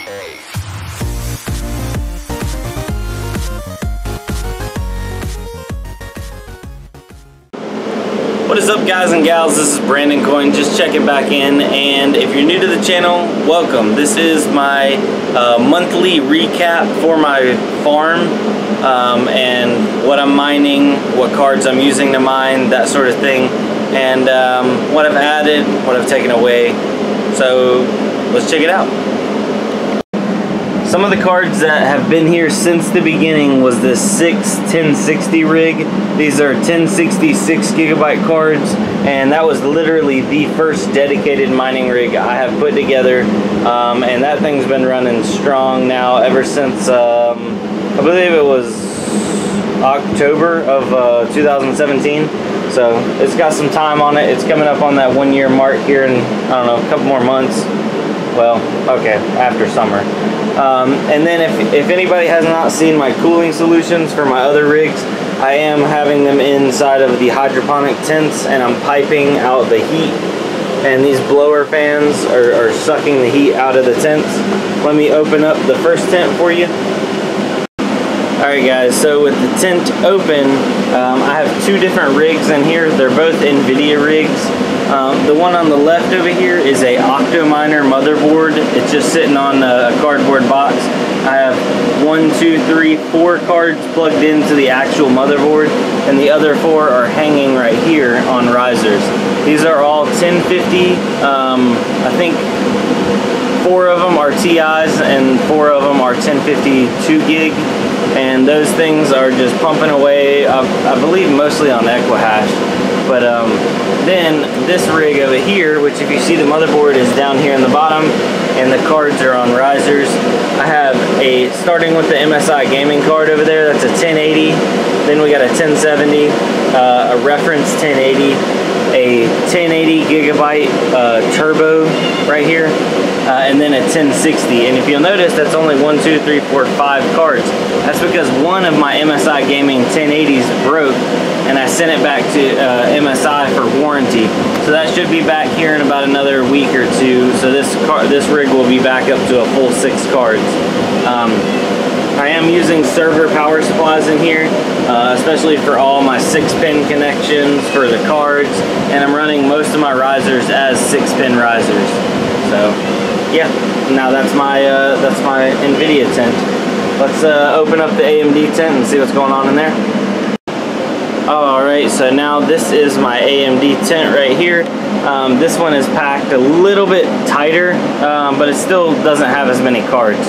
What is up, guys and gals? This is Brandon Coyne, just checking back in, and if you're new to the channel, welcome. This is my monthly recap for my farm and what I'm mining, what cards I'm using to mine, that sort of thing, and what I've added, what I've taken away. So let's check it out. Some of the cards that have been here since the beginning was this 1060 rig. These are 1060 6GB cards, and that was literally the first dedicated mining rig I have put together, and that thing's been running strong now ever since I believe it was October of 2017. So it's got some time on it. It's coming up on that 1 year mark here in, I don't know, a couple more months. Well, okay, after summer. And then if anybody has not seen my cooling solutions for my other rigs, I am having them inside of the hydroponic tents, and I'm piping out the heat, and these blower fans are sucking the heat out of the tents. Let me open up the first tent for you. Alright guys, so with the tent open, I have two different rigs in here. They're both NVIDIA rigs. The one on the left over here is a Octominer motherboard. It's just sitting on a cardboard box. I have 1, 2, 3, 4 cards plugged into the actual motherboard, and the other 4 are hanging right here on risers. These are all 1050. I think 4 of them are TIs and 4 of them are 1050 2 gig, and those things are just pumping away, I believe mostly on Equihash. But then this rig over here, which if you see the motherboard is down here in the bottom and the cards are on risers, I have starting with the MSI gaming card over there, that's a 1080, then we got a 1070, a reference 1080, a 1080 gigabyte turbo right here, and then a 1060. And if you'll notice, that's only 1, 2, 3, 4, 5 cards. That's because one of my MSI gaming 1080s broke, and I sent it back to MSI for warranty. So that should be back here in about another week or two. So this rig will be back up to a full 6 cards. I am using server power supplies in here, especially for all my 6-pin connections for the cards, and I'm running most of my risers as 6-pin risers. So yeah, now that's my NVIDIA tent. Let's open up the AMD tent and see what's going on in there. Alright, so now this is my AMD tent right here. This one is packed a little bit tighter, but it still doesn't have as many cards.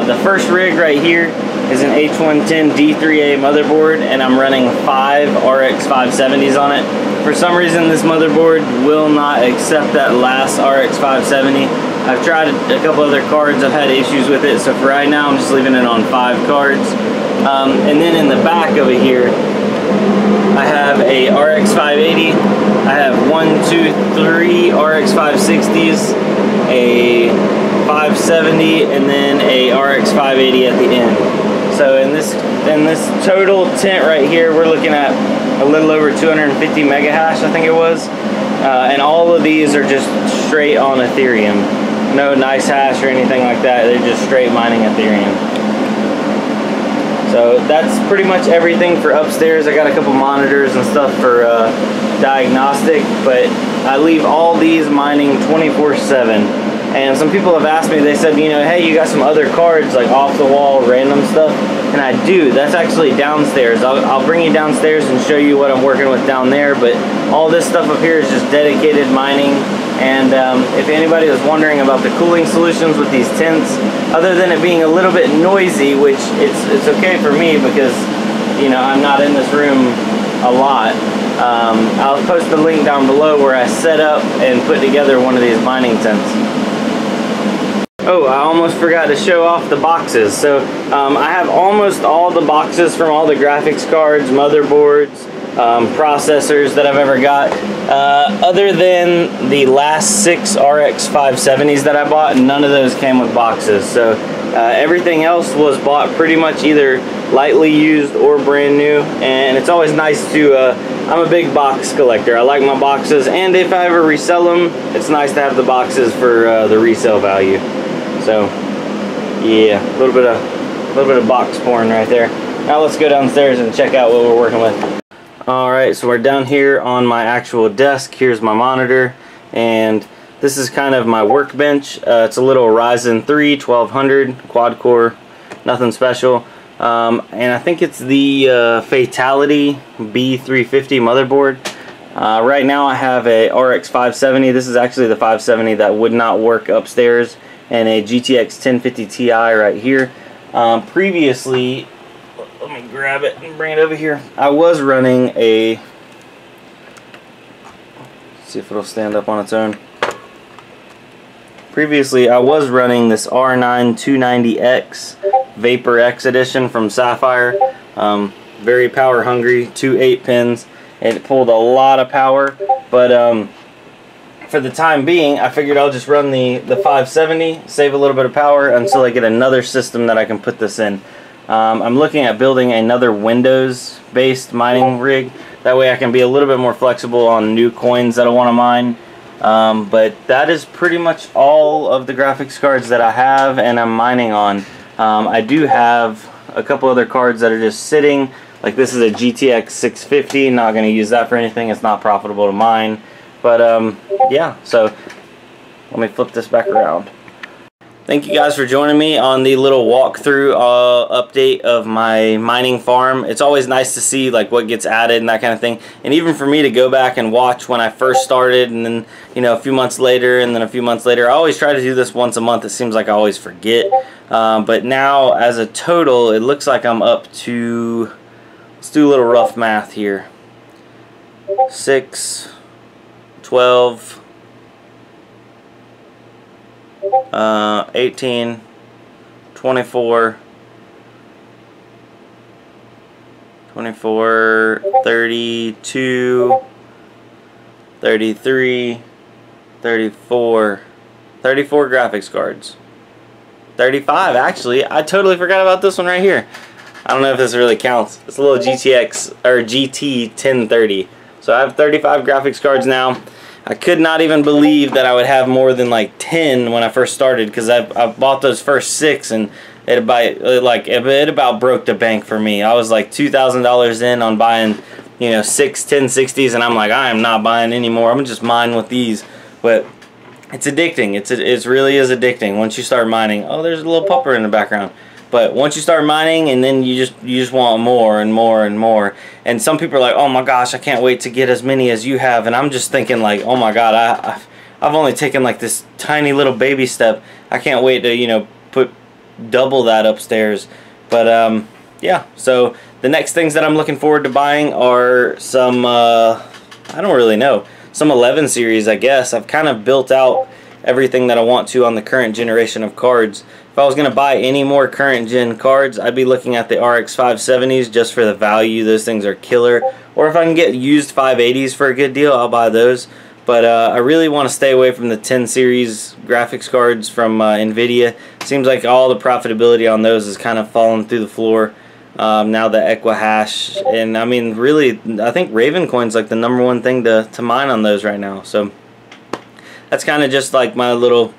The first rig right here is an H110 D3A motherboard, and I'm running 5 RX 570s on it. For some reason, this motherboard will not accept that last RX 570. I've tried a couple other cards, I've had issues with it, so for right now I'm just leaving it on 5 cards. And then in the back over here, I have a RX 580, I have 1, 2, 3 RX 560s, a 570, and then a RX 580 at the end. So in this total tent right here, we're looking at a little over 250 megahash, I think it was. And all of these are just straight on Ethereum. No nice hash or anything like that, they're just straight mining Ethereum. So that's pretty much everything for upstairs. I got a couple monitors and stuff for diagnostic, but I leave all these mining 24/7. And some people have asked me, they said, you know, hey, you got some other cards, like off the wall, random stuff. And I do. That's actually downstairs. I'll bring you downstairs and show you what I'm working with down there. But all this stuff up here is just dedicated mining. And if anybody was wondering about the cooling solutions with these tents, other than it being a little bit noisy, which it's okay for me because, you know, I'm not in this room a lot. I'll post a link down below where I set up and put together one of these mining tents. Oh, I almost forgot to show off the boxes. So I have almost all the boxes from all the graphics cards, motherboards, processors that I've ever got. Other than the last 6 RX 570s that I bought, none of those came with boxes. So everything else was bought pretty much either lightly used or brand new. And it's always nice to, I'm a big box collector. I like my boxes, and if I ever resell them, it's nice to have the boxes for the resale value. So Yeah, a little bit of box porn right there. Now let's go downstairs and check out what we're working with. Alright, so we're down here on my actual desk. Here's my monitor, and this is kind of my workbench. It's a little Ryzen 3 1200 quad core, nothing special. And I think it's the Fatality B350 motherboard. Right now I have a RX 570. This is actually the 570 that would not work upstairs, and a GTX 1050 Ti right here. Previously, let me grab it and bring it over here. I was running a, see if it'll stand up on its own. Previously, I was running this R9 290X Vapor X edition from Sapphire. Very power hungry, 2 8-pins. It pulled a lot of power, but for the time being, I figured I'll just run the 570, save a little bit of power until I get another system that I can put this in. I'm looking at building another Windows-based mining rig. That way I can be a little bit more flexible on new coins that I want to mine. But that is pretty much all of the graphics cards that I have and I'm mining on. I do have a couple other cards that are just sitting. Like this is a GTX 650. Not going to use that for anything. It's not profitable to mine. But yeah, so let me flip this back around. Thank you guys for joining me on the little walkthrough update of my mining farm. It's always nice to see like what gets added and that kind of thing, and even for me to go back and watch when I first started, and then a few months later, and then a few months later. I always try to do this once a month. It seems like I always forget, but now as a total it looks like I'm up to, let's do a little rough math here, 6, 12, 18, 24, 32, 33, 34 graphics cards. 35 actually. I totally forgot about this one right here. I don't know if this really counts. It's a little GTX or GT 1030. So I have 35 graphics cards now. I could not even believe that I would have more than like 10 when I first started, because I bought those first 6 and it about broke the bank for me. I was like $2,000 in on buying 6 1060s, and I'm like, I am not buying anymore. I'm gonna just mine with these. But it's addicting. It really is addicting once you start mining. Oh, there's a little pupper in the background. But once you start mining, and then you just want more and more and more. And some people are like, oh my gosh, I can't wait to get as many as you have. And I'm just thinking like, oh my god, I've only taken like this tiny little baby step. I can't wait to put double that upstairs. But yeah, so the next things that I'm looking forward to buying are some I don't really know, some 11 series, I guess. I've kind of built out everything that I want to on the current generation of cards. If I was going to buy any more current gen cards, I'd be looking at the RX 570s just for the value. Those things are killer. Or if I can get used 580s for a good deal, I'll buy those. But I really want to stay away from the 10 series graphics cards from NVIDIA. Seems like all the profitability on those is kind of falling through the floor. Now the Equihash, and I mean really, I think Ravencoin's like the #1 thing to mine on those right now. So that's kind of just like my little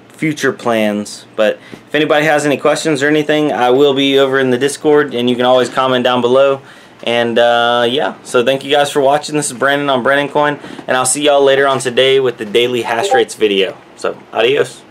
future plans. But if anybody has any questions or anything, I will be over in the Discord, and you can always comment down below. And yeah, so thank you guys for watching. This is Brandon on BrandonCoin, and I'll see y'all later on today with the daily hash rates video. So adios.